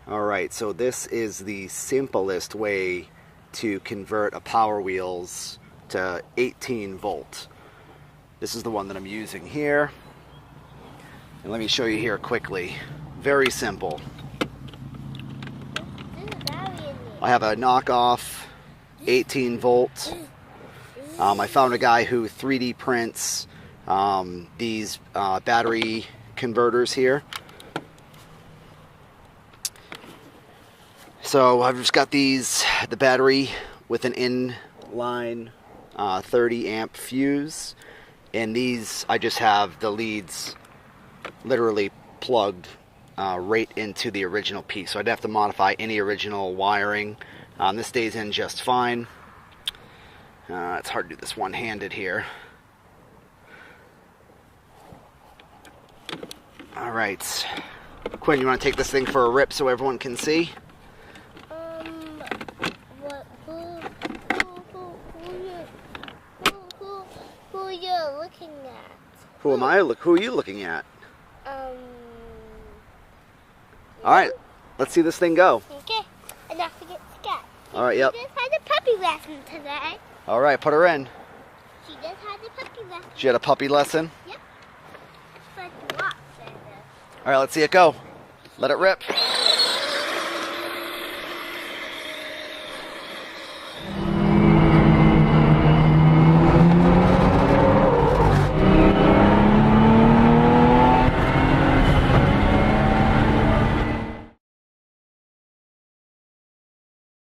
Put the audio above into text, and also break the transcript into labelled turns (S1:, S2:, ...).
S1: Alright, so this is the simplest way to convert a PowerWheels to 18 volt. This is the one that I'm using here. And let me show you here quickly. Very simple. I have a knockoff 18 volt. I found a guy who 3D prints these battery converters here. So I've just got the battery with an inline 30 amp fuse, and these I just have the leads literally plugged right into the original piece. So I'd have to modify any original wiring. This stays in just fine. It's hard to do this one-handed here. Alright. Quinn, you want to take this thing for a rip so everyone can see?
S2: Who are you looking at?
S1: Who am I? Who are you looking at? Alright, let's see this thing go.
S2: Okay, and not forget Scat.
S1: Alright, yep.
S2: She just had a puppy lesson today.
S1: Alright, put her in.
S2: She just had a puppy lesson.
S1: She had a puppy lesson?
S2: Yep. It's like walks and
S1: Alright, let's see it go. Let it rip.